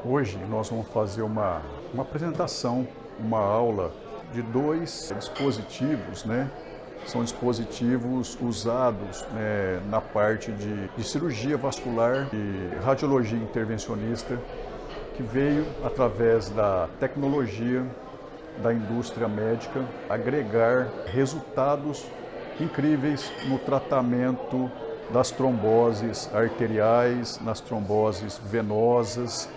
Hoje nós vamos fazer uma apresentação, uma aula de dois dispositivos, né? São dispositivos usados na parte de cirurgia vascular e radiologia intervencionista, que veio através da tecnologia da indústria médica agregar resultados incríveis no tratamento das tromboses arteriais, nas tromboses venosas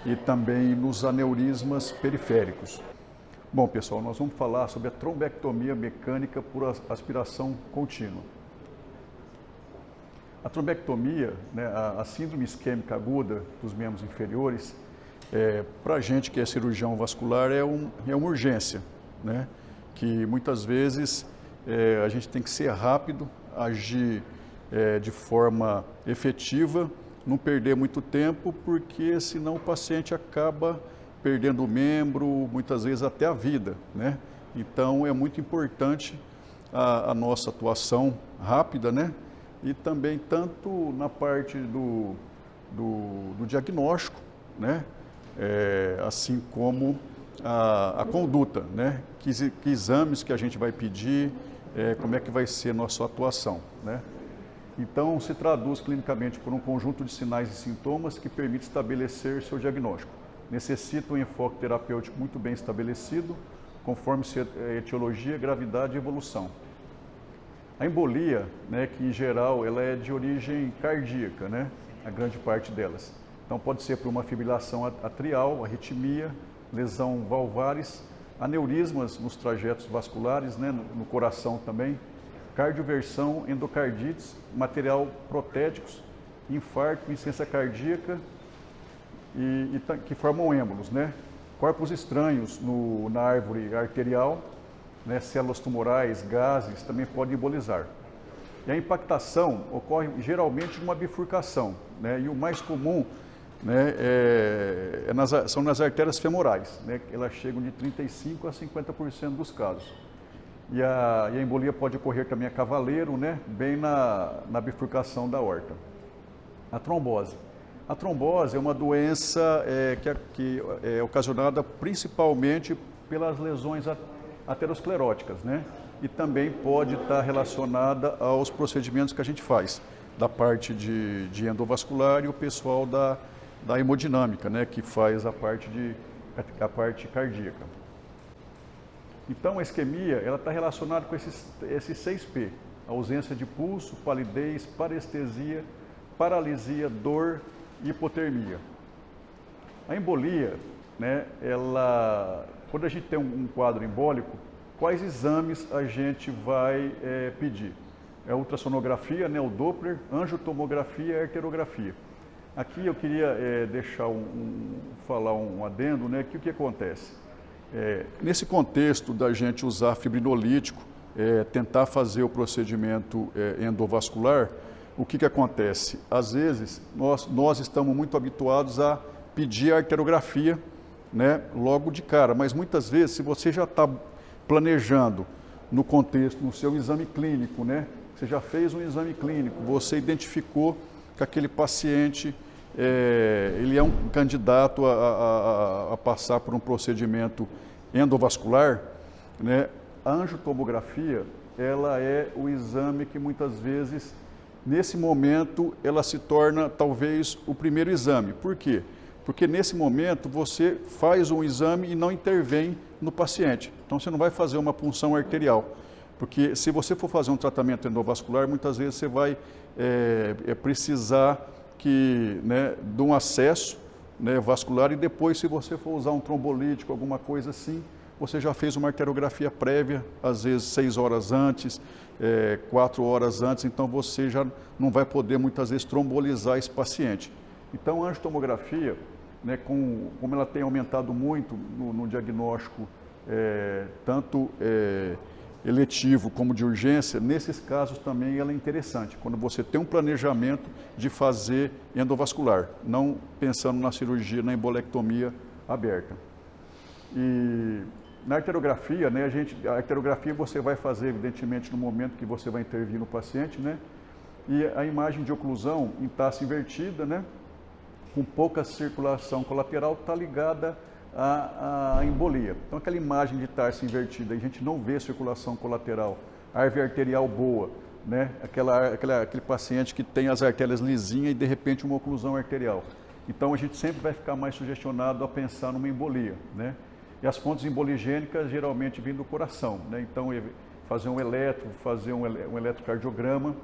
e também nos aneurismas periféricos. Bom, pessoal, nós vamos falar sobre a trombectomia mecânica por aspiração contínua. A trombectomia, né, a síndrome isquêmica aguda dos membros inferiores, para a gente que é cirurgião vascular, é uma urgência, né, que muitas vezes a gente tem que ser rápido, agir de forma efetiva, não perder muito tempo, porque senão o paciente acaba perdendo o membro, muitas vezes até a vida, né? Então é muito importante a nossa atuação rápida, né? E também tanto na parte do diagnóstico, né? Assim como a conduta, né? Que exames que a gente vai pedir, como é que vai ser a nossa atuação, né? Então, se traduz clinicamente por um conjunto de sinais e sintomas que permite estabelecer seu diagnóstico. Necessita um enfoque terapêutico muito bem estabelecido, conforme etiologia, gravidade e evolução. A embolia, né, que em geral ela é de origem cardíaca, né, a grande parte delas. Então, pode ser por uma fibrilação atrial, arritmia, lesão valvares, aneurismas nos trajetos vasculares, né, no coração também, cardioversão, endocardites, material protéticos, infarto, insuficiência cardíaca que formam êmbolos, né? Corpos estranhos na árvore arterial, né? Células tumorais, gases, também podem embolizar. E a impactação ocorre geralmente numa bifurcação, né? E o mais comum, né, são nas artérias femorais, né? Elas chegam de 35% a 50% dos casos. E a embolia pode ocorrer também a cavaleiro, né, bem na bifurcação da aorta. A trombose. A trombose é uma doença que é ocasionada principalmente pelas lesões ateroscleróticas, né? E também pode estar relacionada aos procedimentos que a gente faz, da parte de endovascular e o pessoal da hemodinâmica, né, que faz a parte cardíaca. Então, a isquemia está relacionada com esses 6P, ausência de pulso, palidez, parestesia, paralisia, dor e hipotermia. A embolia, né, quando a gente tem um quadro embólico, quais exames a gente vai pedir? É a ultrassonografia, né, o Doppler, angiotomografia e arterografia. Aqui eu queria falar um adendo, né, que o que acontece? Nesse contexto da gente usar fibrinolítico, tentar fazer o procedimento endovascular, o que acontece? Às vezes, nós estamos muito habituados a pedir a arterografia, né, logo de cara, mas muitas vezes, se você já está planejando no contexto, no seu exame clínico, né, você já fez um exame clínico, você identificou que aquele paciente ele é um candidato a passar por um procedimento endovascular, né? A angiotomografia, ela é o exame que muitas vezes, nesse momento, ela se torna talvez o primeiro exame. Por quê? Porque nesse momento você faz um exame e não intervém no paciente. Então você não vai fazer uma punção arterial. Porque se você for fazer um tratamento endovascular, muitas vezes você vai precisar né, de um acesso, né, vascular, e depois, se você for usar um trombolítico, alguma coisa assim, você já fez uma arterografia prévia, às vezes 6 horas antes, 4 horas antes, então você já não vai poder muitas vezes trombolizar esse paciente. Então a angiotomografia, né, como ela tem aumentado muito no diagnóstico, tanto eletivo como de urgência, nesses casos também ela é interessante, quando você tem um planejamento de fazer endovascular, não pensando na cirurgia, na embolectomia aberta. E na arterografia, né, a arterografia você vai fazer, evidentemente, no momento que você vai intervir no paciente, né, e a imagem de oclusão em taça invertida, né, com pouca circulação colateral está ligada à embolia. Então, aquela imagem de tarso invertida, a gente não vê circulação colateral, árvore arterial boa, né? Aquele paciente que tem as artérias lisinhas e de repente uma oclusão arterial. Então, a gente sempre vai ficar mais sugestionado a pensar numa embolia, né? E as fontes emboligênicas geralmente vêm do coração, né? Então, fazer um eletrocardiograma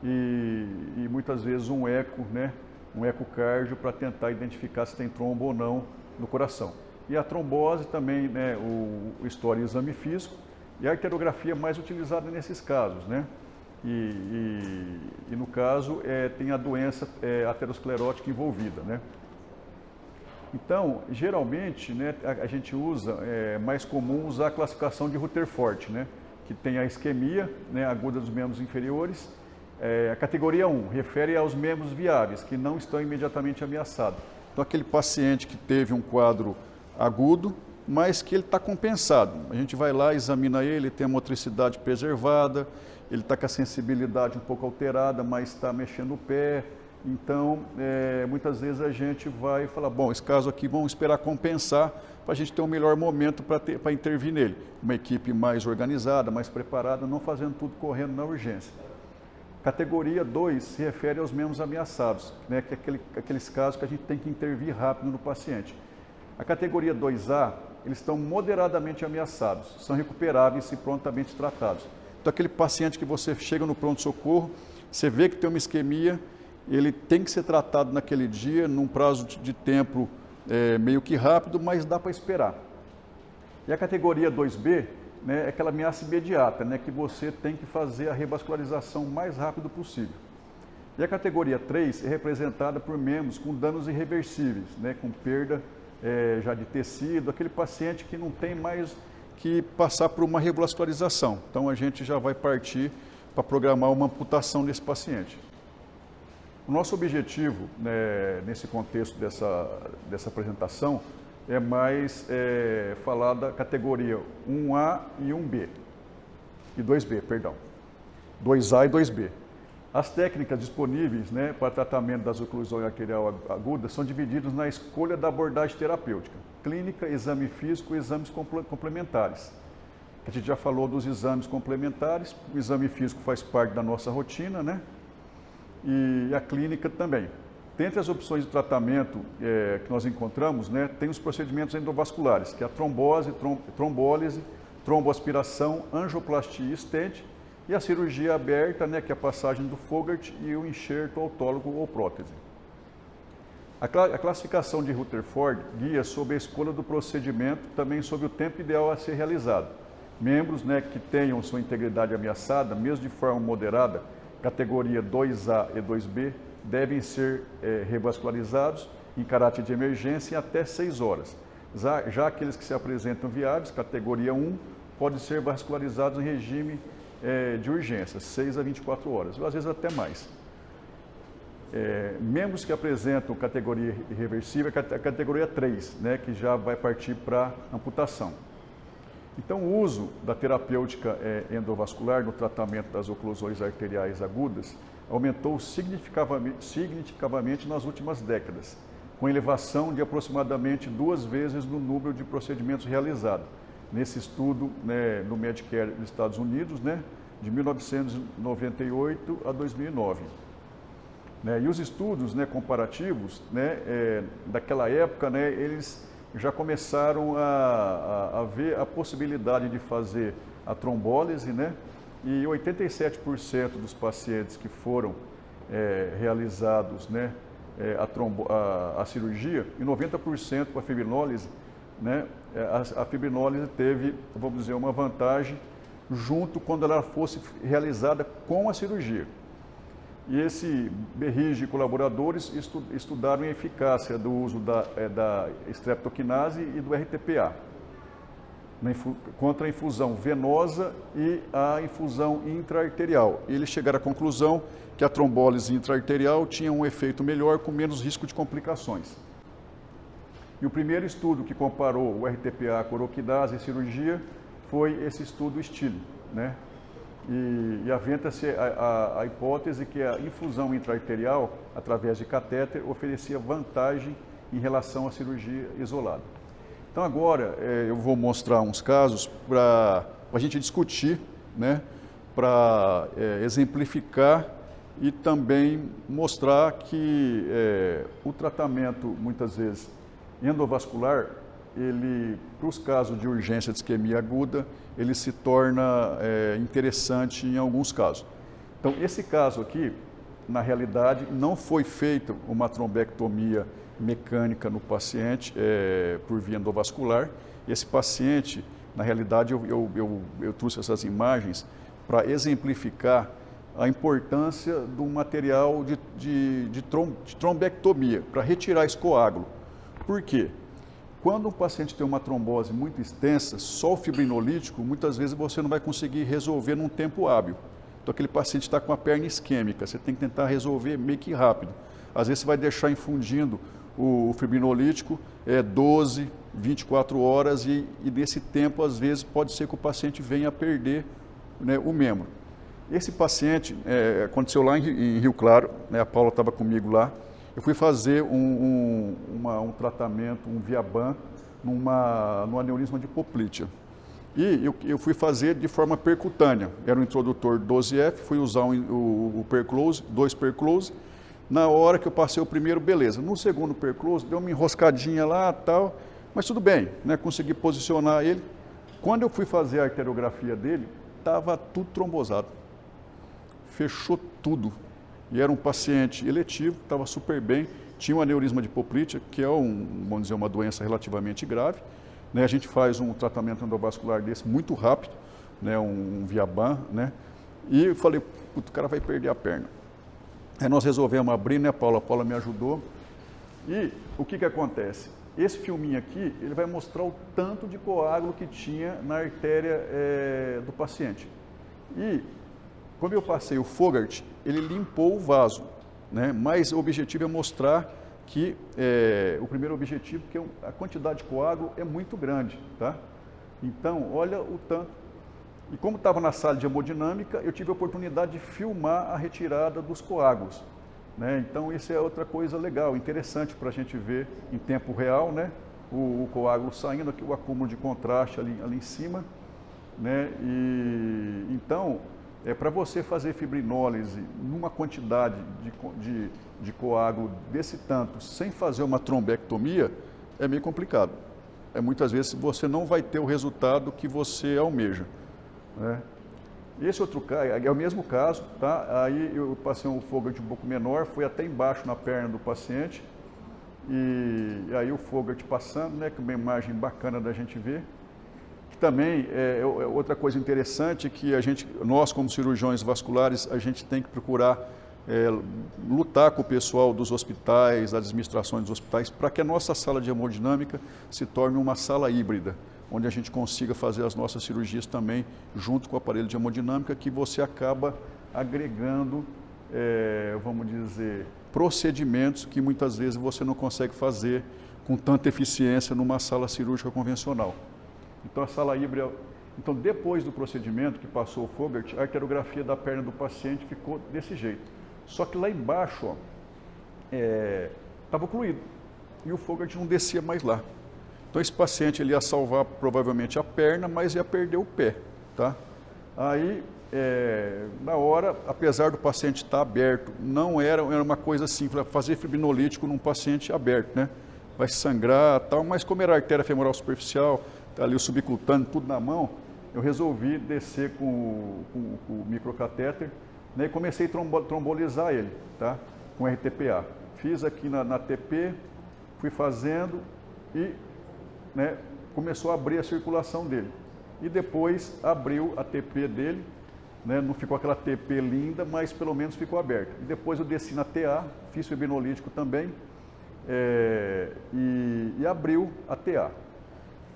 e muitas vezes um eco, né? Um ecocardio para tentar identificar se tem trombo ou não no coração. E a trombose também, né? O história e exame físico e a arteriografia mais utilizada nesses casos, né? E no caso tem a doença aterosclerótica envolvida, né? Então, geralmente, né, a gente usa, mais comum usar a classificação de Rutherford, né, que tem a isquemia, né, aguda dos membros inferiores. A categoria 1 refere aos membros viáveis, que não estão imediatamente ameaçados. Então, aquele paciente que teve um quadro agudo, mas que ele está compensado. A gente vai lá, examina ele tem a motricidade preservada, ele está com a sensibilidade um pouco alterada, mas está mexendo o pé. Então, muitas vezes a gente vai falar, bom, esse caso aqui vamos esperar compensar para a gente ter um melhor momento para intervir nele. Uma equipe mais organizada, mais preparada, não fazendo tudo correndo na urgência. Categoria 2 se refere aos membros ameaçados, né, que é aqueles casos que a gente tem que intervir rápido no paciente. A categoria 2A, eles estão moderadamente ameaçados, são recuperáveis e prontamente tratados. Então, aquele paciente que você chega no pronto-socorro, você vê que tem uma isquemia, ele tem que ser tratado naquele dia, num prazo de tempo meio que rápido, mas dá para esperar. E a categoria 2B, né, é aquela ameaça imediata, né, que você tem que fazer a revascularização o mais rápido possível. E a categoria 3 é representada por membros com danos irreversíveis, né, com perda já de tecido, aquele paciente que não tem mais que passar por uma revascularização. Então, a gente já vai partir para programar uma amputação desse paciente. O nosso objetivo, né, nesse contexto dessa apresentação, é mais falar da categoria 1A e 1B, e 2B, perdão. 2A e 2B. As técnicas disponíveis, né, para tratamento das oclusões arterial agudas são divididas na escolha da abordagem terapêutica, clínica, exame físico e exames complementares. A gente já falou dos exames complementares, o exame físico faz parte da nossa rotina, né? E a clínica também. Dentre as opções de tratamento que nós encontramos, né, tem os procedimentos endovasculares, que é a trombose, trombólise, tromboaspiração, angioplastia e stent, e a cirurgia aberta, né, que é a passagem do Fogarty e o enxerto autólogo ou prótese. A classificação de Rutherford guia sobre a escolha do procedimento, também sobre o tempo ideal a ser realizado. Membros, né, que tenham sua integridade ameaçada, mesmo de forma moderada, categoria 2A e 2B, devem ser revascularizados em caráter de emergência em até 6 horas. Já aqueles que se apresentam viáveis, categoria 1, podem ser vascularizados em regime de urgência, 6 a 24 horas, ou às vezes até mais. Membros que apresentam categoria irreversível, a categoria 3, né, que já vai partir para amputação. Então, o uso da terapêutica endovascular no tratamento das oclusões arteriais agudas aumentou significativamente nas últimas décadas, com elevação de aproximadamente 2 vezes no número de procedimentos realizados. Nesse estudo, né, no Medicare dos Estados Unidos, né, de 1998 a 2009. Né, e os estudos, né, comparativos, né, daquela época, né, eles já começaram a ver a possibilidade de fazer a trombólise, né, e 87% dos pacientes que foram realizados, né, a cirurgia, e 90% com a fibrinólise, né, a fibrinólise teve, vamos dizer, uma vantagem junto quando ela fosse realizada com a cirurgia. E esse Berrige e colaboradores estudaram a eficácia do uso da streptokinase e do RTPA contra a infusão venosa e a infusão intraarterial. Eles chegaram à conclusão que a trombólise intraarterial tinha um efeito melhor com menos risco de complicações. E o primeiro estudo que comparou o RTPA com a oroquidase e cirurgia foi esse estudo STILE, né? e aventa-se a hipótese que a infusão intraarterial, através de catéter, oferecia vantagem em relação à cirurgia isolada. Então agora eu vou mostrar uns casos para a gente discutir, né, para exemplificar e também mostrar que o tratamento, muitas vezes, endovascular, ele, para os casos de urgência de isquemia aguda, ele se torna interessante em alguns casos. Então, esse caso aqui, na realidade, não foi feita uma trombectomia mecânica no paciente por via endovascular. Esse paciente, na realidade, eu trouxe essas imagens para exemplificar a importância do material de trombectomia, para retirar esse coágulo. Por quê? Quando um paciente tem uma trombose muito extensa, só o fibrinolítico, muitas vezes você não vai conseguir resolver num tempo hábil. Então, aquele paciente está com a perna isquêmica, você tem que tentar resolver meio que rápido. Às vezes, você vai deixar infundindo o fibrinolítico 12, 24 horas e nesse tempo, às vezes, pode ser que o paciente venha a perder, né, o membro. Esse paciente aconteceu lá em Rio Claro, né, a Paula estava comigo lá. Eu fui fazer um tratamento, um Viaban, no aneurisma de poplítea. E eu fui fazer de forma percutânea. Era um introdutor 12F, fui usar o perclose, 2 perclose. Na hora que eu passei o primeiro, beleza. No segundo perclose, deu uma enroscadinha lá e tal, mas tudo bem, né? Consegui posicionar ele. Quando eu fui fazer a arteriografia dele, estava tudo trombosado. Fechou tudo. E era um paciente eletivo, estava super bem, tinha um aneurisma de poplítea, que é vamos dizer, uma doença relativamente grave. Né? A gente faz um tratamento endovascular desse muito rápido, né? Um Viaban, né? E eu falei, o cara vai perder a perna. Aí nós resolvemos abrir, né, Paula? A Paula me ajudou. E o que acontece? Esse filminho aqui, ele vai mostrar o tanto de coágulo que tinha na artéria do paciente. E quando eu passei o Fogart, ele limpou o vaso, né? Mas o objetivo é mostrar que, o primeiro objetivo, que a quantidade de coágulo é muito grande, tá? Então, olha o tanto. E como estava na sala de hemodinâmica, eu tive a oportunidade de filmar a retirada dos coágulos, né? Então, isso é outra coisa legal, interessante para a gente ver em tempo real, né? O coágulo saindo, aqui o acúmulo de contraste ali em cima, né? E então, para você fazer fibrinólise numa quantidade de coágulo desse tanto, sem fazer uma trombectomia, é meio complicado. Muitas vezes você não vai ter o resultado que você almeja, né? Esse outro caso, é o mesmo caso, tá? Aí eu passei um Fogart um pouco menor, foi até embaixo na perna do paciente, e aí o Fogart passando, né? Que é uma imagem bacana da gente ver. Também, outra coisa interessante que nós como cirurgiões vasculares, a gente tem que procurar lutar com o pessoal dos hospitais, das administrações dos hospitais, para que a nossa sala de hemodinâmica se torne uma sala híbrida, onde a gente consiga fazer as nossas cirurgias também junto com o aparelho de hemodinâmica, que você acaba agregando, vamos dizer, procedimentos que muitas vezes você não consegue fazer com tanta eficiência numa sala cirúrgica convencional. Então, a sala híbrida, então depois do procedimento que passou o Fogart, a arteriografia da perna do paciente ficou desse jeito. Só que lá embaixo estava ocluído e o Fogart não descia mais lá. Então, esse paciente ele ia salvar provavelmente a perna, mas ia perder o pé, tá? Aí, na hora, apesar do paciente estar aberto, não era uma coisa assim, fazer fibrinolítico num paciente aberto, né? Vai sangrar tal, mas como era artéria femoral superficial, ali o subcutâneo, tudo na mão, eu resolvi descer com o microcatéter, né, e comecei a trombolizar ele, tá, com RTPA. Fiz aqui na TP, fui fazendo e, né, começou a abrir a circulação dele. E depois abriu a TP dele, né, não ficou aquela TP linda, mas pelo menos ficou aberta. E depois eu desci na TA, fiz fibrinolítico também, e abriu a TA.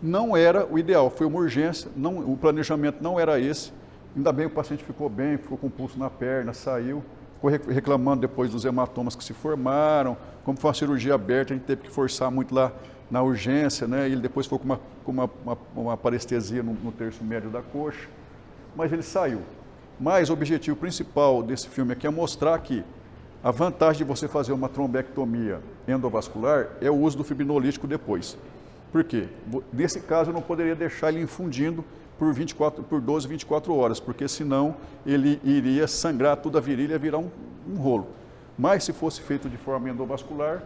Não era o ideal, foi uma urgência, o planejamento não era esse. Ainda bem que o paciente ficou bem, ficou com pulso na perna, saiu, ficou reclamando depois dos hematomas que se formaram. Como foi uma cirurgia aberta, a gente teve que forçar muito lá na urgência, né? E ele depois ficou com uma parestesia no terço médio da coxa, mas ele saiu. Mas o objetivo principal desse filme aqui é mostrar que a vantagem de você fazer uma trombectomia endovascular é o uso do fibrinolítico depois. Por quê? Nesse caso eu não poderia deixar ele infundindo por 12, 24 horas, porque senão ele iria sangrar toda a virilha e virar um rolo. Mas se fosse feito de forma endovascular,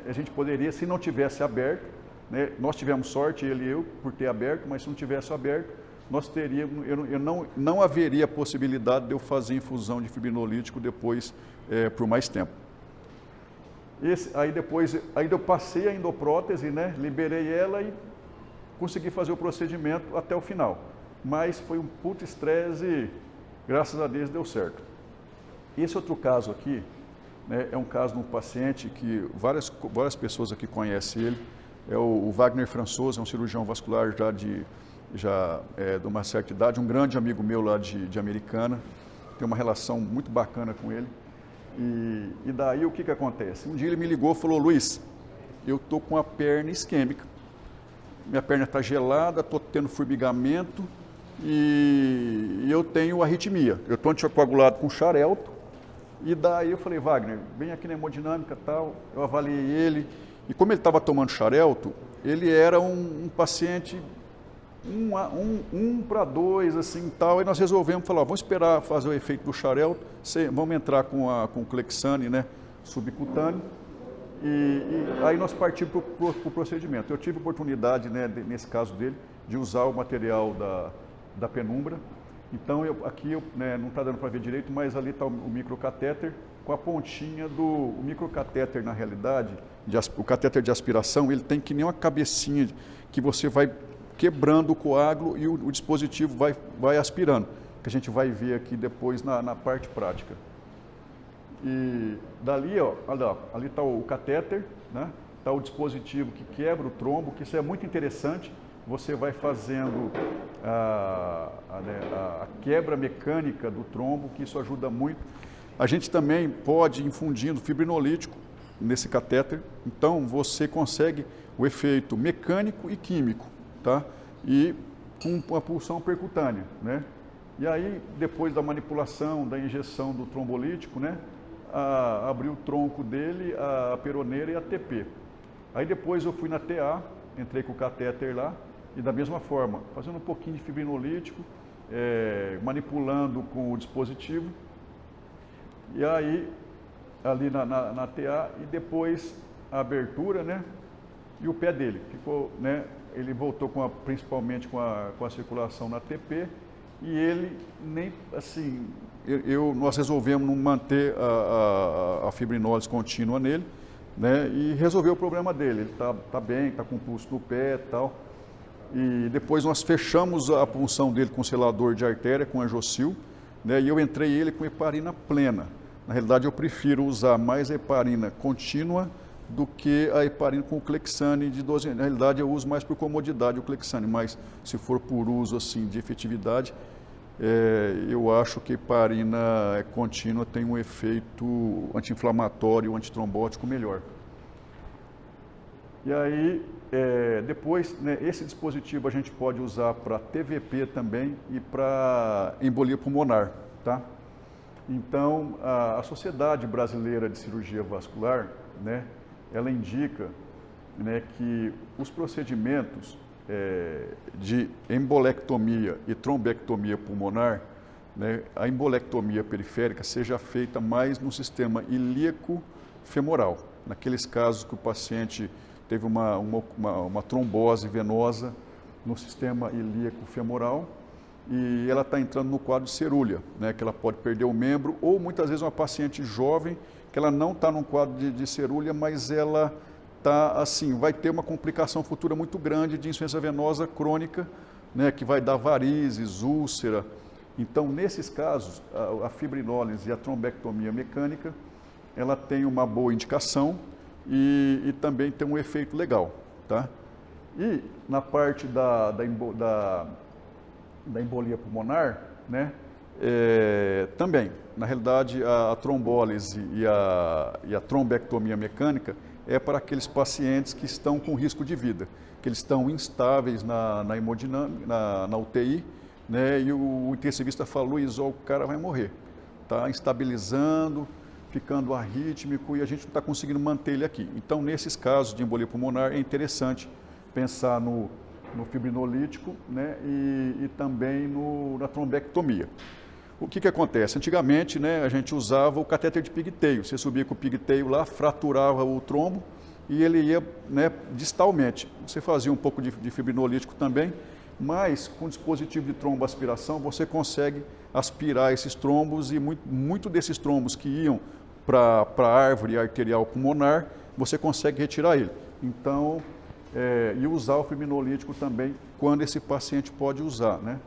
a gente poderia, se não tivesse aberto, nós tivemos sorte, ele e eu, por ter aberto, mas se não tivesse aberto, nós teríamos, não haveria possibilidade de eu fazer infusão de fibrinolítico depois por mais tempo. Aí eu passei a endoprótese, liberei ela e consegui fazer o procedimento até o final. Mas foi um puto estresse e, graças a Deus, deu certo. Esse outro caso aqui, é um caso de um paciente que várias pessoas aqui conhecem ele, é o Wagner Françoso, é um cirurgião vascular de uma certa idade, um grande amigo meu lá de Americana, tenho uma relação muito bacana com ele. E daí o que acontece? Um dia ele me ligou e falou: Luiz, eu estou com a perna isquêmica, minha perna está gelada, estou tendo formigamento e eu tenho arritmia, eu estou anticoagulado com xarelto. E daí eu falei: Wagner, vem aqui na hemodinâmica e tal. Eu avaliei ele e como ele estava tomando xarelto, ele era um paciente 1:2, assim, tal, e nós resolvemos falar: vamos esperar fazer o efeito do xarelto, vamos entrar com o Clexane, subcutâneo, e aí nós partimos para o procedimento. Eu tive oportunidade, nesse caso dele, de usar o material da penumbra. Então, aqui não está dando para ver direito, mas ali está o microcatéter com a pontinha o microcatéter, na realidade, o catéter de aspiração, ele tem que nem uma cabecinha que você vai quebrando o coágulo e o dispositivo vai aspirando, que a gente vai ver aqui depois na parte prática. E dali, ali está o catéter, está o dispositivo que quebra o trombo, que isso é muito interessante. Você vai fazendo a quebra mecânica do trombo, que isso ajuda muito. A gente também pode ir infundindo fibrinolítico nesse catéter, então você consegue o efeito mecânico e químico, tá? E com a pulsão percutânea, E aí, depois da manipulação, da injeção do trombolítico, abrir o tronco dele, a peroneira e a TP. Aí depois eu fui na TA, entrei com o catéter lá, e da mesma forma, fazendo um pouquinho de fibrinolítico, manipulando com o dispositivo, e aí, ali na TA, e depois a abertura, e o pé dele, ficou, ele voltou principalmente com a circulação na TP, e ele nem, assim, nós resolvemos não manter a fibrinólise contínua nele, e resolveu o problema dele. Ele tá bem, está com pulso no pé e tal. E depois nós fechamos a punção dele com selador de artéria, com angiocil, e eu entrei ele com heparina plena. Na realidade, eu prefiro usar mais a heparina contínua do que a heparina com o Clexane de 12. Na realidade, eu uso mais por comodidade o Clexane, mas se for por uso assim de efetividade, eu acho que a heparina contínua tem um efeito anti-inflamatório, antitrombótico melhor. E aí, depois, esse dispositivo a gente pode usar para TVP também e para embolia pulmonar, tá? Então, a Sociedade Brasileira de Cirurgia Vascular, ela indica, que os procedimentos de embolectomia e trombectomia pulmonar, a embolectomia periférica seja feita mais no sistema ilíaco femoral, naqueles casos que o paciente teve uma trombose venosa no sistema ilíaco femoral e ela está entrando no quadro de cerúlia, que ela pode perder o membro, ou muitas vezes uma paciente jovem que ela não está num quadro de cerúlia, mas ela vai ter uma complicação futura muito grande de insuficiência venosa crônica, que vai dar varizes, úlcera. Então, nesses casos, a fibrinólise e a trombectomia mecânica, ela tem uma boa indicação e também tem um efeito legal, tá? E na parte da embolia pulmonar, também, na realidade, a trombólise e a trombectomia mecânica é para aqueles pacientes que estão com risco de vida, que eles estão instáveis na hemodinâmica, na UTI, né? E o intensivista falou, Luiz, ó, o cara vai morrer, está estabilizando, ficando arrítmico e a gente não está conseguindo manter ele aqui. Então, nesses casos de embolia pulmonar, é interessante pensar no fibrinolítico, né? E também na trombectomia. O que acontece? Antigamente, né, a gente usava o catéter de pigtail. Você subia com o pigtail lá, fraturava o trombo e ele ia, né, distalmente. Você fazia um pouco de fibrinolítico também, mas com dispositivo de tromboaspiração você consegue aspirar esses trombos e muito desses trombos que iam para a árvore arterial pulmonar, você consegue retirar ele. Então, e usar o fibrinolítico também quando esse paciente pode usar, né?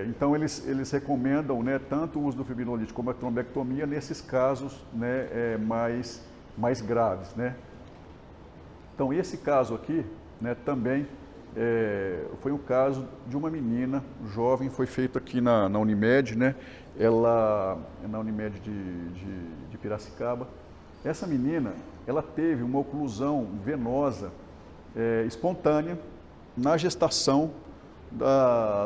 Então, eles recomendam, né, tanto o uso do fibrinolítico como a trombectomia nesses casos, né, mais graves, né? Então, esse caso aqui, né, também foi um caso de uma menina jovem, foi feito aqui na Unimed, né? Ela é na Unimed de Piracicaba. Essa menina, ela teve uma oclusão venosa espontânea na gestação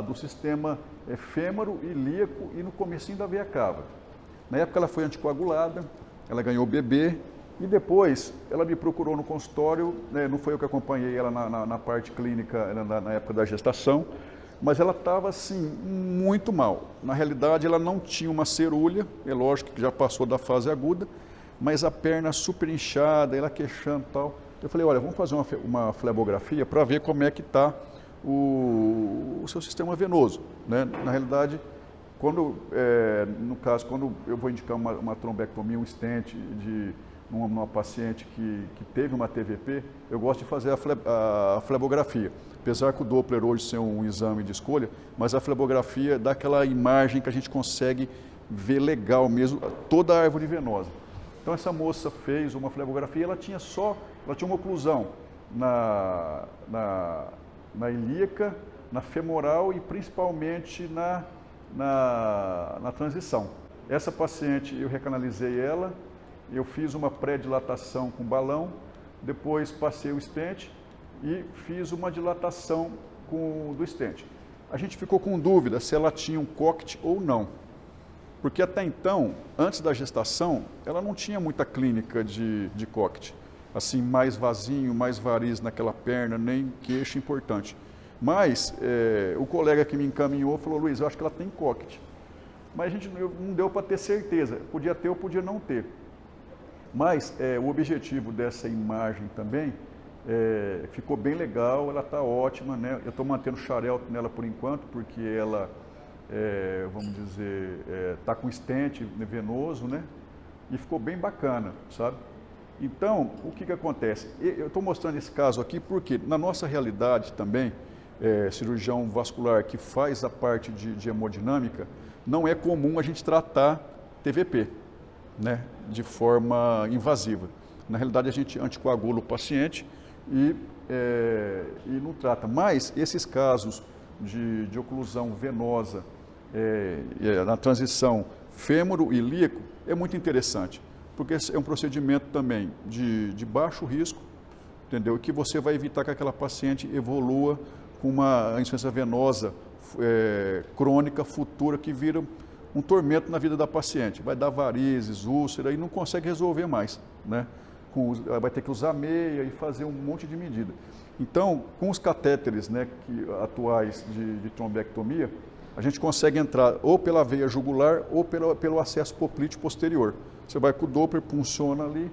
do sistema fêmoro, ilíaco e no comecinho da veia cava. Na época ela foi anticoagulada, ela ganhou bebê e depois ela me procurou no consultório, né, não foi eu que acompanhei ela na parte clínica na época da gestação, mas ela estava assim, muito mal. Na realidade ela não tinha uma cerúlea, é lógico que já passou da fase aguda, mas a perna super inchada, ela queixando e tal. Eu falei, olha, vamos fazer uma flebografia para ver como é que está o seu sistema venoso, né? Na realidade, no caso, quando eu vou indicar uma trombectomia, um stent numa paciente que teve uma TVP, eu gosto de fazer a flebografia. Apesar que o Doppler hoje ser um exame de escolha, mas a flebografia dá aquela imagem que a gente consegue ver legal mesmo, toda a árvore venosa. Então essa moça fez uma flebografia, ela tinha uma oclusão na ilíaca, na femoral e principalmente na transição. Essa paciente, eu recanalizei ela, eu fiz uma pré-dilatação com balão, depois passei o stent e fiz uma dilatação do stent. A gente ficou com dúvida se ela tinha um coct ou não, porque até então, antes da gestação, ela não tinha muita clínica de coct. Assim, mais vazinho, mais variz naquela perna, nem queixo importante. Mas o colega que me encaminhou falou, Luiz, eu acho que ela tem coct. Mas não deu para ter certeza, podia ter ou podia não ter. Mas o objetivo dessa imagem também ficou bem legal, ela está ótima, né? Eu estou mantendo xarelto nela por enquanto, porque ela, vamos dizer, está com stent venoso, né? E ficou bem bacana, sabe? Então, o que acontece? Eu estou mostrando esse caso aqui porque, na nossa realidade também, cirurgião vascular que faz a parte de hemodinâmica, não é comum a gente tratar TVP, né, de forma invasiva. Na realidade, a gente anticoagula o paciente e não trata. Mas esses casos de oclusão venosa na transição fêmoro-ilíaco é muito interessante, porque é um procedimento também de baixo risco, entendeu? Que você vai evitar que aquela paciente evolua com uma insuficiência venosa crônica futura que vira um tormento na vida da paciente. Vai dar varizes, úlcera e não consegue resolver mais, né? Vai ter que usar meia e fazer um monte de medida. Então, com os catéteres, né, atuais de trombectomia, a gente consegue entrar ou pela veia jugular ou pelo acesso poplite posterior. Você vai com o Doppler, funciona ali,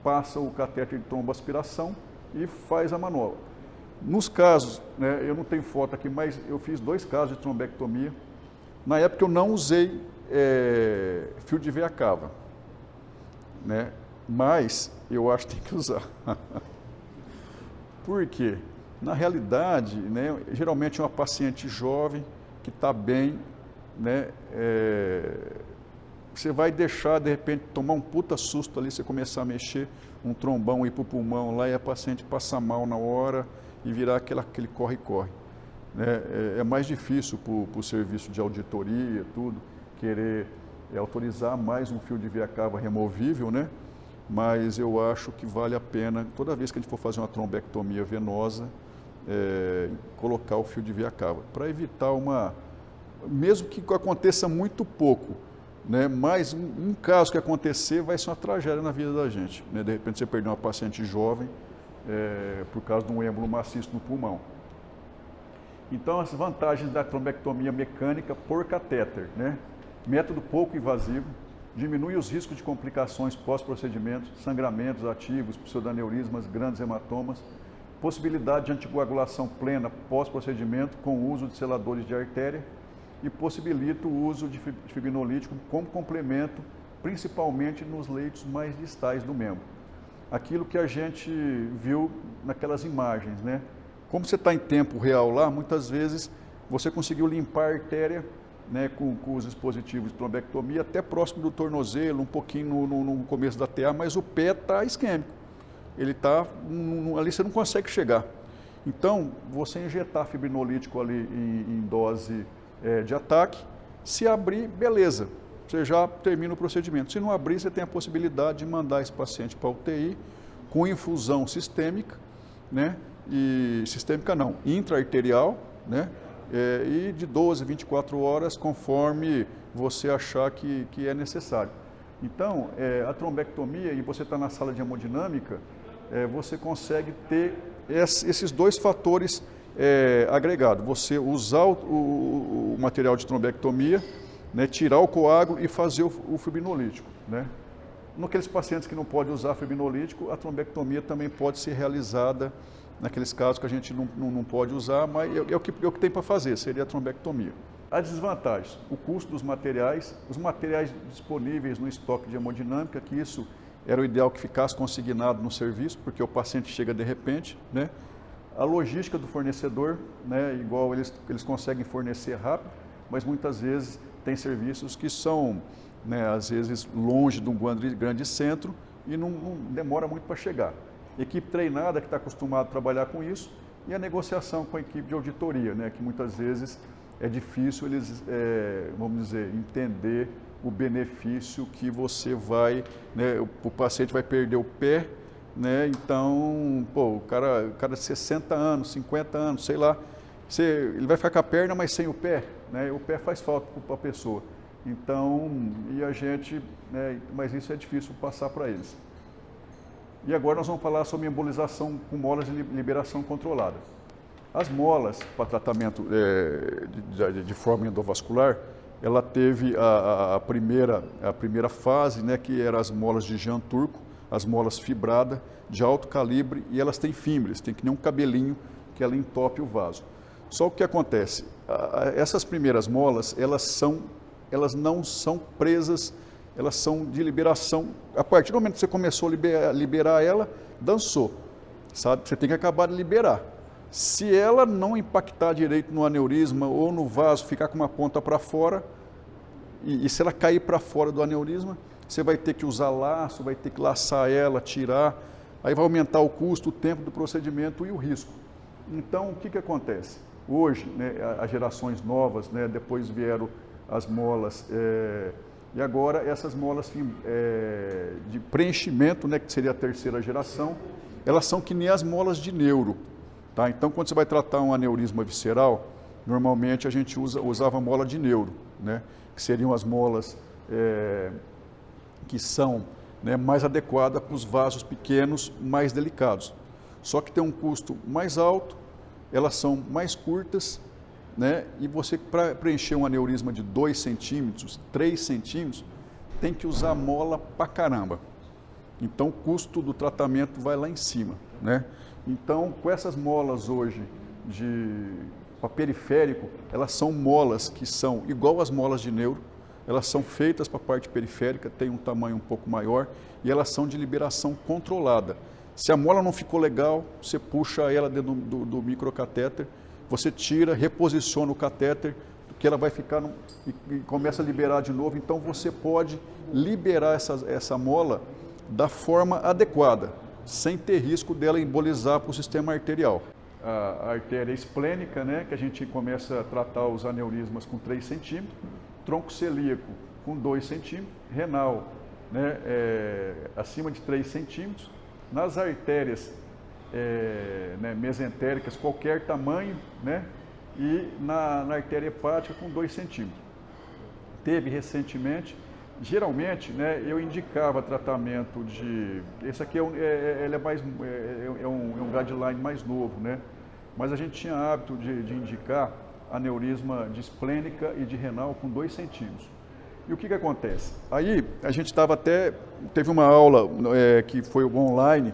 passa o catéter de tromboaspiração e faz a manobra. Nos casos, né, eu não tenho foto aqui, mas eu fiz 2 casos de trombectomia. Na época eu não usei fio de veia cava, né, mas eu acho que tem que usar. Por quê? Na realidade, né, geralmente é uma paciente jovem que está bem, né, você vai deixar, de repente, tomar um puta susto ali, você começar a mexer um trombão, ir para o pulmão lá e a paciente passar mal na hora e virar aquele corre-corre. Né? É mais difícil para o serviço de auditoria, tudo, querer autorizar mais um fio de veia cava removível, né? Mas eu acho que vale a pena, toda vez que a gente for fazer uma trombectomia venosa, colocar o fio de via cava, para evitar mesmo que aconteça muito pouco, né, mas um caso que acontecer vai ser uma tragédia na vida da gente, né, de repente você perdeu uma paciente jovem por causa de um êmbolo maciço no pulmão. Então, as vantagens da trombectomia mecânica por catéter, né, método pouco invasivo, diminui os riscos de complicações pós-procedimento, sangramentos ativos, pseudaneurismas, grandes hematomas, possibilidade de anticoagulação plena pós-procedimento com o uso de seladores de artéria e possibilita o uso de fibrinolítico como complemento, principalmente nos leitos mais distais do membro. Aquilo que a gente viu naquelas imagens, né? Como você está em tempo real lá, muitas vezes você conseguiu limpar a artéria, né, com os dispositivos de trombectomia até próximo do tornozelo, um pouquinho no começo da TA, mas o pé está isquêmico. Ele está, ali você não consegue chegar. Então, você injetar fibrinolítico ali em dose de ataque, se abrir, beleza, você já termina o procedimento. Se não abrir, você tem a possibilidade de mandar esse paciente para a UTI com infusão sistêmica, né, sistêmica não, intra-arterial, né, e de 12 a 24 horas, conforme você achar que é necessário. Então, a trombectomia, e você está na sala de hemodinâmica, você consegue ter esses dois fatores agregados. Você usar o material de trombectomia, né, tirar o coágulo e fazer o fibrinolítico, né? Naqueles pacientes que não podem usar fibrinolítico, a trombectomia também pode ser realizada naqueles casos que a gente não pode usar, mas é o que tem para fazer, seria a trombectomia. As desvantagens, o custo dos materiais, os materiais disponíveis no estoque de hemodinâmica, que isso era o ideal que ficasse consignado no serviço, porque o paciente chega de repente, né? A logística do fornecedor, né? Igual eles conseguem fornecer rápido, mas muitas vezes tem serviços que são, né, às vezes longe de um grande centro e não demora muito para chegar. Equipe treinada que está acostumada a trabalhar com isso e a negociação com a equipe de auditoria, né, que muitas vezes é difícil eles, vamos dizer, entender o benefício que você vai, né, o paciente vai perder o pé, né, então, pô, o cara de 60 anos, 50 anos, sei lá, ele vai ficar com a perna, mas sem o pé, né, o pé faz falta para a pessoa. Então, e a gente, né, mas isso é difícil passar para eles. E agora nós vamos falar sobre embolização com molas de liberação controlada. As molas para tratamento de forma endovascular, ela teve a primeira fase, né, que eram as molas de Jean Turco, as molas fibradas, de alto calibre, e elas têm fímbrias, tem que nem um cabelinho que ela entope o vaso. Só o que acontece, essas primeiras molas, elas não são presas, elas são de liberação. A partir do momento que você começou a liberar ela, dançou, sabe? Você tem que acabar de liberar. Se ela não impactar direito no aneurisma ou no vaso, ficar com uma ponta para fora, e se ela cair para fora do aneurisma, você vai ter que usar laço, vai ter que laçar ela, tirar, aí vai aumentar o custo, o tempo do procedimento e o risco. Então, o que acontece? Hoje, né, as gerações novas, né, depois vieram as molas, e agora essas molas de preenchimento, né, que seria a terceira geração, elas são que nem as molas de neuro. Tá? Então, quando você vai tratar um aneurisma visceral, normalmente a gente usava mola de neuro, né, que seriam as molas que são, né, mais adequadas para os vasos pequenos, mais delicados. Só que tem um custo mais alto, elas são mais curtas, né, e você, para preencher um aneurisma de 2 centímetros, 3 centímetros, tem que usar mola pra caramba. Então, o custo do tratamento vai lá em cima, né? Então, com essas molas hoje para periférico, elas são molas que são igual às molas de neuro, elas são feitas para a parte periférica, tem um tamanho um pouco maior e elas são de liberação controlada. Se a mola não ficou legal, você puxa ela dentro do microcatéter, você tira, reposiciona o catéter, que ela vai ficar e começa a liberar de novo. Então você pode liberar essa mola da forma adequada, sem ter risco dela embolizar para o sistema arterial. A artéria esplênica, né, que a gente começa a tratar os aneurismas com 3 centímetros, tronco celíaco com 2 centímetros, renal, né, acima de 3 centímetros. Nas artérias né, mesentéricas, qualquer tamanho, né, e na artéria hepática com 2 centímetros. Teve recentemente, geralmente, né, eu indicava tratamento de... Esse aqui ele é um guideline mais novo, né, mas a gente tinha hábito de indicar aneurisma de esplênica e de renal com 2 centímetros. E o que acontece? Aí a gente teve uma aula que foi online,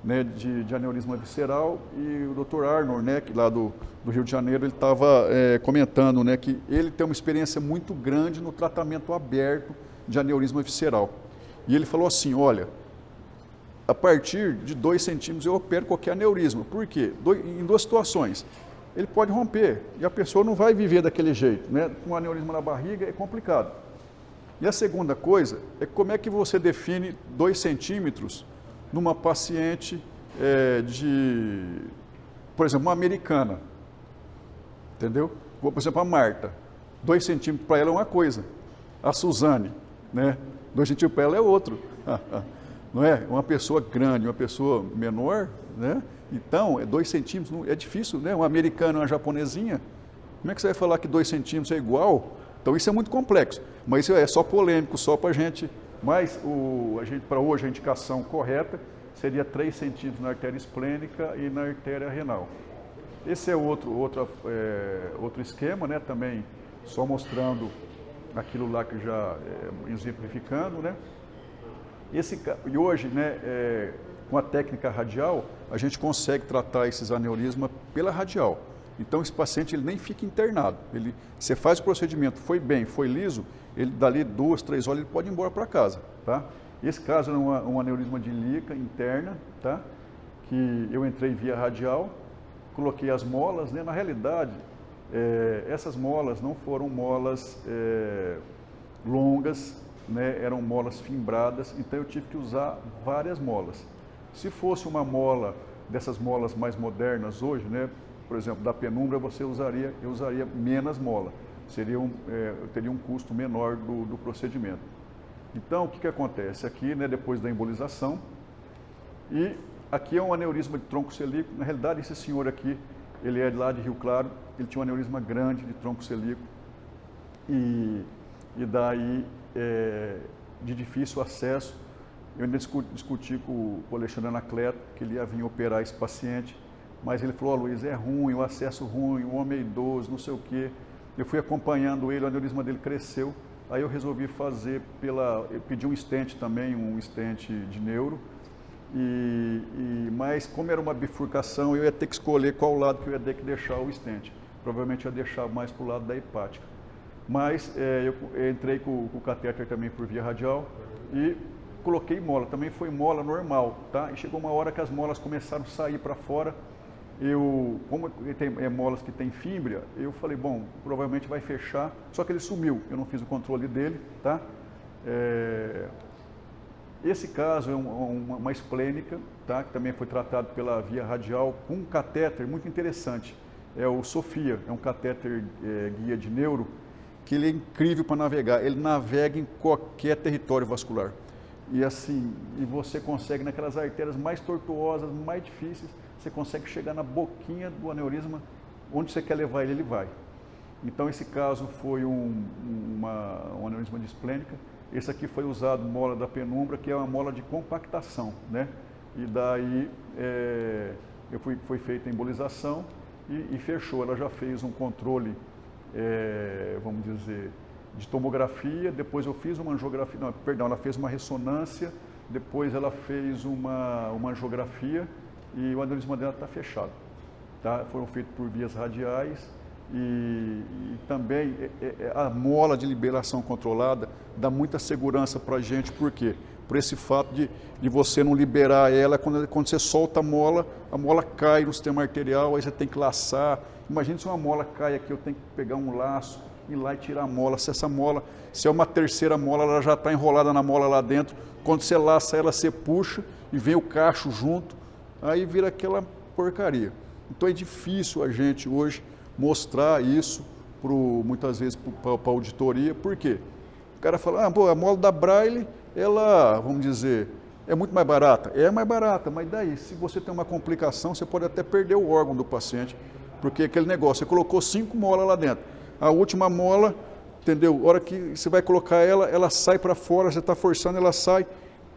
né, de aneurisma visceral, e o Dr. Arnold, né, lá do Rio de Janeiro, ele estava comentando, né, que ele tem uma experiência muito grande no tratamento aberto de aneurisma visceral. E ele falou assim, olha, a partir de 2 centímetros eu opero qualquer aneurisma. Por quê? Em 2 situações. Ele pode romper e a pessoa não vai viver daquele jeito, né? Com um aneurisma na barriga é complicado. E a segunda coisa é como é que você define 2 centímetros numa paciente por exemplo, uma americana, entendeu? Por exemplo, a Marta, 2 centímetros para ela é uma coisa, a Suzane, né? 2 centímetros para ela é outro, não é? Uma pessoa grande, uma pessoa menor, né? Então, 2 centímetros é difícil, né? Uma americana, uma japonesinha, como é que você vai falar que 2 centímetros é igual? Então, isso é muito complexo, mas isso é só polêmico, só para a gente... Mas, para hoje, a indicação correta seria 3 centímetros na artéria esplênica e na artéria renal. Esse é outro esquema, né? Também só mostrando aquilo lá que já exemplificando, né? E hoje, né, com a técnica radial, a gente consegue tratar esses aneurismas pela radial. Então, esse paciente ele nem fica internado. Você faz o procedimento, foi bem, foi liso, ele dali 2, 3 horas ele pode ir embora para casa, tá? Esse caso é um aneurisma de ilíaca interna, tá? Que eu entrei via radial, coloquei as molas, né? Na realidade, essas molas não foram molas longas, né? Eram molas fimbradas, então eu tive que usar várias molas. Se fosse uma mola, dessas molas mais modernas hoje, né? Por exemplo, da penumbra, eu usaria menos mola. Teria um custo menor do procedimento. Então, o que acontece? Aqui, né, depois da embolização, e aqui é um aneurisma de tronco celíaco. Na realidade, esse senhor aqui, ele é de lá de Rio Claro, ele tinha um aneurisma grande de tronco celíaco, e daí, de difícil acesso. Eu ainda discuti com o Alexandre Anacleto, que ele ia vir operar esse paciente, mas ele falou, Luiz, é ruim, o acesso ruim, o homem é idoso, não sei o quê. Eu fui acompanhando ele, o aneurisma dele cresceu, aí eu resolvi fazer eu pedi um stent também, um stent de neuro, mas como era uma bifurcação, eu ia ter que escolher qual lado que eu ia ter que deixar o stent. Provavelmente eu ia deixar mais para o lado da hepática. Mas eu entrei com o catéter também por via radial e coloquei mola, também foi mola normal, tá? E chegou uma hora que as molas começaram a sair para fora. Como tem molas que tem fímbria, eu falei, bom, provavelmente vai fechar, só que ele sumiu, eu não fiz o controle dele, tá? Esse caso é uma esplênica, tá? Que também foi tratado pela via radial com um catéter muito interessante, é o Sofia, é um catéter guia de neuro, que ele é incrível para navegar, ele navega em qualquer território vascular. E assim, você consegue naquelas artérias mais tortuosas, mais difíceis, você consegue chegar na boquinha do aneurisma, onde você quer levar ele, ele vai. Então esse caso foi um aneurisma de esplênica. Esse aqui foi usado mola da penumbra, que é uma mola de compactação, né? E daí foi feita a embolização e fechou. Ela já fez um controle, vamos dizer, de tomografia, depois eu fiz uma angiografia, não, perdão, ela fez uma ressonância, depois ela fez uma angiografia e o aneurisma dela está fechado. Tá? Foram feitos por vias radiais e também a mola de liberação controlada dá muita segurança para a gente, por quê? Por esse fato de você não liberar ela, quando você solta a mola cai no sistema arterial, aí você tem que laçar. Imagina se uma mola cai aqui, eu tenho que pegar um laço, ir lá e tirar a mola. Se é uma terceira mola, ela já está enrolada na mola lá dentro. Quando você laça ela, você puxa e vem o cacho junto, aí vira aquela porcaria. Então é difícil a gente hoje mostrar isso, muitas vezes para a auditoria. Por quê? O cara fala, a mola da Braille, ela, vamos dizer, É muito mais barata? É mais barata, mas daí, se você tem uma complicação, você pode até perder o órgão do paciente, porque aquele negócio, você colocou 5 molas lá dentro, a última mola, entendeu? A hora que você vai colocar ela, ela sai para fora, você está forçando, ela sai,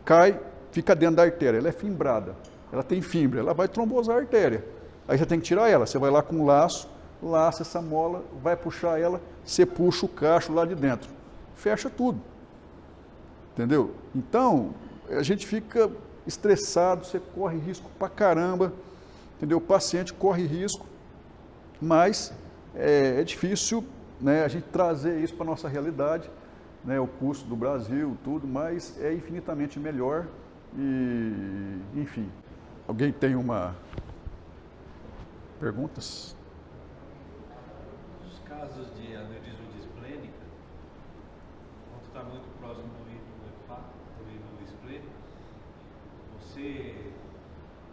cai, fica dentro da artéria, ela é fimbrada, ela tem fimbre, ela vai trombosar a artéria, aí você tem que tirar ela, você vai lá com um laço, laça essa mola, vai puxar ela, você puxa o cacho lá de dentro, fecha tudo, entendeu? Então, a gente fica estressado, você corre risco pra caramba, entendeu? O paciente corre risco, mas é difícil, né, a gente trazer isso para a nossa realidade, né, o custo do Brasil, tudo, mas é infinitamente melhor e, enfim. Alguém tem uma... perguntas? Os casos de aneurisma displênica, quando está muito próximo do líquido esplênico, você,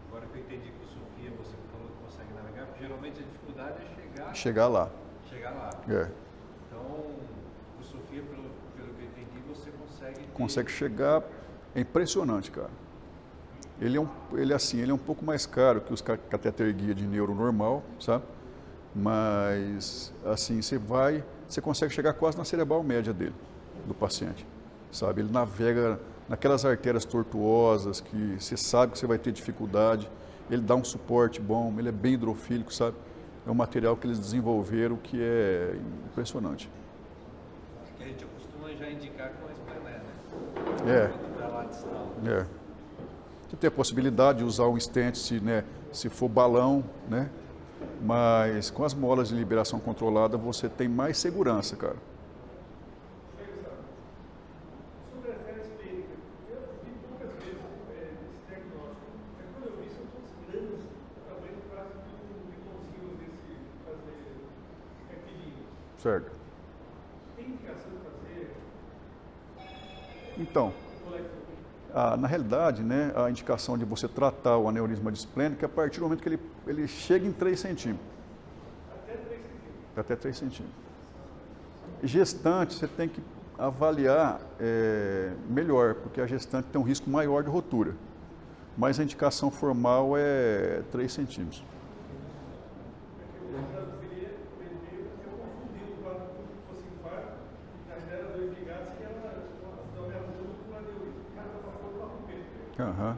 agora que eu entendi com a Sofia, você falou que consegue navegar, porque geralmente a dificuldade é chegar lá. Chegar lá. É. Então, com a Sofia, pelo que eu entendi, você consegue... Consegue chegar, é impressionante, cara. Ele é um pouco mais caro que os catéter guia de neuro normal, sabe? Mas, assim, você consegue chegar quase na cerebral média dele, do paciente, sabe? Ele navega naquelas artérias tortuosas que você sabe que você vai ter dificuldade, ele dá um suporte bom, ele é bem hidrofílico, sabe? É um material que eles desenvolveram que é impressionante. Que a gente costuma já indicar com a esplené, né? Para lá distal. Você tem a possibilidade de usar um stent se for balão, né? Mas com as molas de liberação controlada você tem mais segurança, cara. Sobre a artéria esplênica, eu vi poucas vezes esse diagnóstico, mas quando eu vi são todos grandes, o tamanho quase do botãozinho desse fazer aquele. Certo. Tem indicação de fazer? Então, na realidade, né, a indicação de você tratar o aneurisma displênico é a partir do momento que ele chega em 3 centímetros. Até 3 centímetros. Até 3 centímetros. Gestante, você tem que avaliar melhor, porque a gestante tem um risco maior de rotura. Mas a indicação formal é 3 centímetros. Uhum.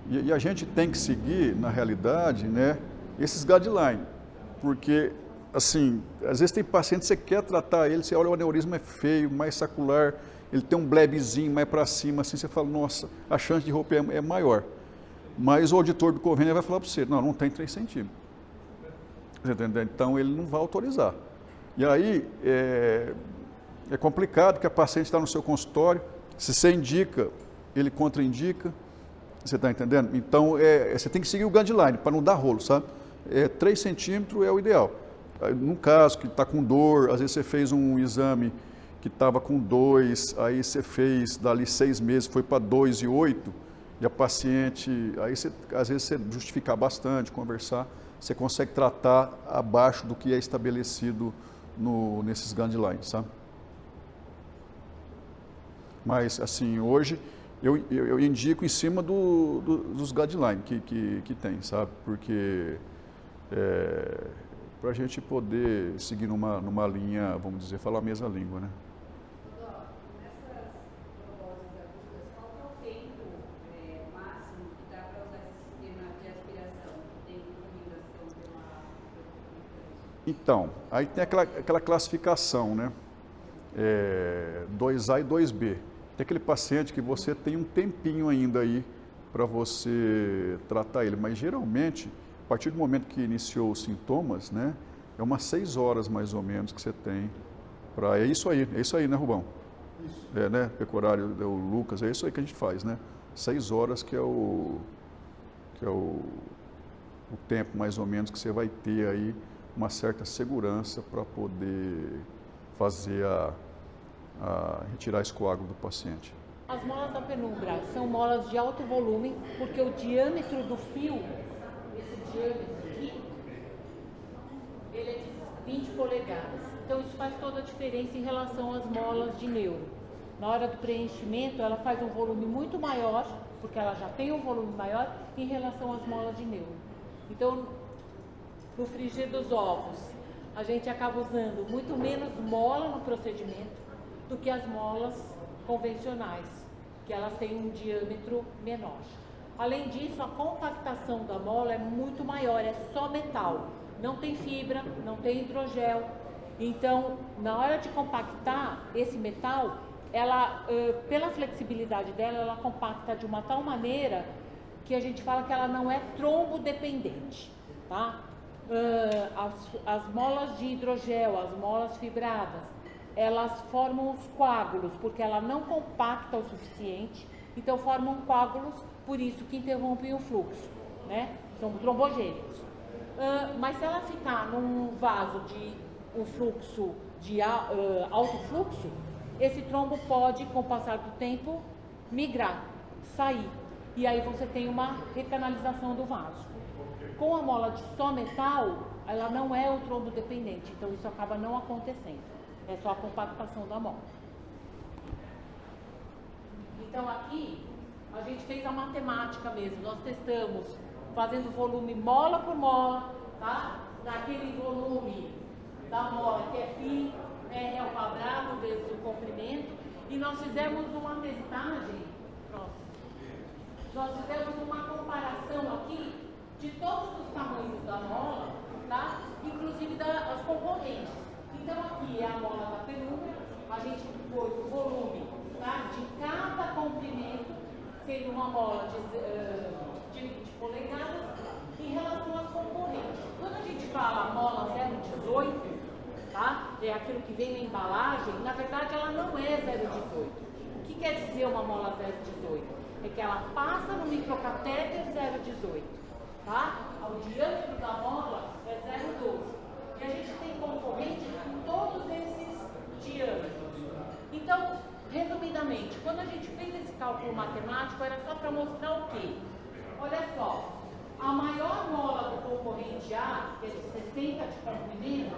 E a gente tem que seguir, na realidade, né, esses guidelines, porque, assim, às vezes tem paciente que você quer tratar ele, você olha o aneurisma é feio, mais sacular, ele tem um blebezinho mais para cima, assim, você fala, nossa, a chance de romper é maior. Mas o auditor do convênio vai falar para você, não tem 3 centímetros. Você entendeu? Então ele não vai autorizar. E aí, é complicado, porque a paciente está no seu consultório, se você indica, ele contraindica, você está entendendo? Então, você tem que seguir o guideline, para não dar rolo, sabe? 3 centímetros é o ideal. Num caso que está com dor, às vezes você fez um exame que estava com 2, aí você fez dali 6 meses, foi para 2,8, e a paciente, aí você, às vezes você justificar bastante, conversar, você consegue tratar abaixo do que é estabelecido nesses guidelines, sabe? Mas, assim, hoje eu indico em cima dos guidelines que tem, sabe? Porque para a gente poder seguir numa linha, vamos dizer, falar a mesma língua, né? Nessas tromboses agudas, qual que é o tempo máximo que dá para usar esse sistema de aspiração? Tem recomendação pela Então, aí tem aquela classificação, né? 2A e 2B. Tem aquele paciente que você tem um tempinho ainda aí para você tratar ele, mas geralmente, a partir do momento que iniciou os sintomas, né, é umas 6 horas mais ou menos que você tem para... É isso aí, né, Rubão? Isso. Né, pecuário, o Lucas, é isso aí que a gente faz, né? 6 horas que é o tempo mais ou menos que você vai ter aí uma certa segurança para poder fazer retirar esse coágulo do paciente. As molas da penumbra são molas de alto volume, porque o diâmetro do fio, esse diâmetro aqui, ele é de 20 polegadas. Então isso faz toda a diferença em relação às molas de neuro. Na hora do preenchimento, ela faz um volume muito maior, porque ela já tem um volume maior em relação às molas de neuro. Então, no frigir dos ovos, a gente acaba usando muito menos mola no procedimento do que as molas convencionais, que elas têm um diâmetro menor. Além disso, a compactação da mola é muito maior, é só metal, não tem fibra, não tem hidrogel. Então, na hora de compactar esse metal, ela, pela flexibilidade dela, ela compacta de uma tal maneira que a gente fala que ela não é trombodependente, tá? As molas de hidrogel, as molas fibradas, elas formam os coágulos, porque ela não compacta o suficiente, então formam coágulos, por isso que interrompem o fluxo, né? São trombogênicos. Mas se ela ficar num vaso de um fluxo de alto fluxo, esse trombo pode, com o passar do tempo, migrar, sair. E aí você tem uma recanalização do vaso. Com a mola de só metal, ela não é o trombo dependente, então isso acaba não acontecendo. É só a compactação da mola. Então aqui, a gente fez a matemática mesmo. Nós testamos fazendo volume mola por mola, tá? Naquele volume da mola que é π, R ao quadrado vezes o comprimento. E nós fizemos uma testagem, nós fizemos uma comparação aqui de todos os tamanhos da mola, tá? Inclusive das concorrentes. Então aqui é a mola da penumbra, a gente pôs o volume, tá? De cada comprimento, sendo uma mola de 20 polegadas, em relação às concorrentes. Quando a gente fala mola 0,18, tá? É aquilo que vem na embalagem, na verdade ela não é 0,18. O que quer dizer uma mola 0,18? É que ela passa no microcatéter 0,18, tá? O diâmetro da mola é 0,12. E a gente tem concorrentes com todos esses diâmetros. Então, resumidamente, quando a gente fez esse cálculo matemático, era só para mostrar o quê? Olha só, a maior mola do concorrente A, que é de 60 de comprimento,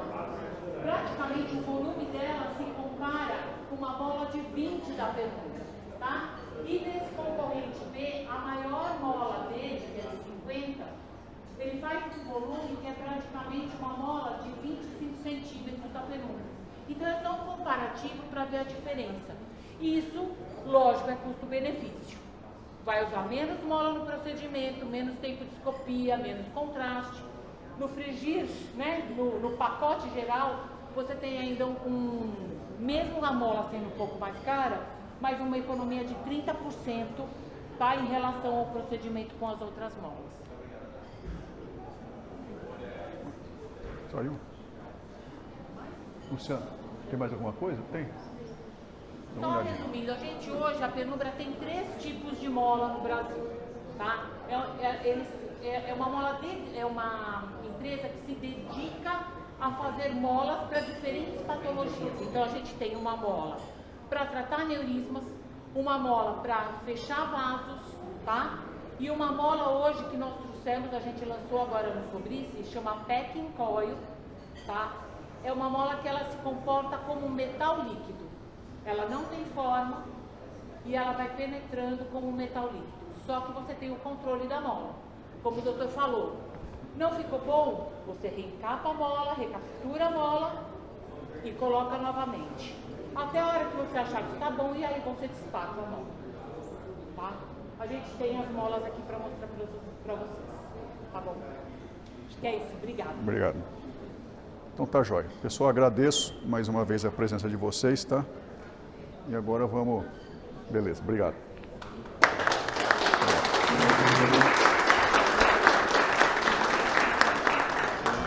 praticamente o volume dela se compara com uma mola de 20 da penumbra, tá? E nesse concorrente B, a maior mola dele, que é de 50, ele faz um volume que é praticamente uma mola de 25 centímetros da penumbra. Então é só um comparativo para ver a diferença. Isso, lógico, é custo-benefício. Vai usar menos mola no procedimento, menos tempo de escopia, menos contraste. No frigir, né, no pacote geral, você tem ainda mesmo a mola sendo um pouco mais cara, mas uma economia de 30%, tá, em relação ao procedimento com as outras molas. Saiu? Luciano, tem mais alguma coisa? Tem? Dá uma Só olhadinha. resumindo, a gente hoje, a Penumbra tem 3 tipos de mola no Brasil, tá? É uma empresa que se dedica a fazer molas para diferentes patologias. Então a gente tem uma mola para tratar aneurismas, uma mola para fechar vasos, tá? E uma mola hoje que nós trouxemos, a gente lançou agora no Sobrice, chama Packing Coil, tá? É uma mola que ela se comporta como um metal líquido. Ela não tem forma e ela vai penetrando como um metal líquido. Só que você tem o controle da mola. Como o doutor falou, não ficou bom? Você reencapa a mola, recaptura a mola e coloca novamente. Até a hora que você achar que está bom e aí você despacha a mola. Tá? A gente tem as molas aqui para mostrar para vocês. Tá bom? Acho que é isso. Obrigada. Obrigado. Então tá jóia. Pessoal, agradeço mais uma vez a presença de vocês, tá? E agora vamos... Beleza, obrigado.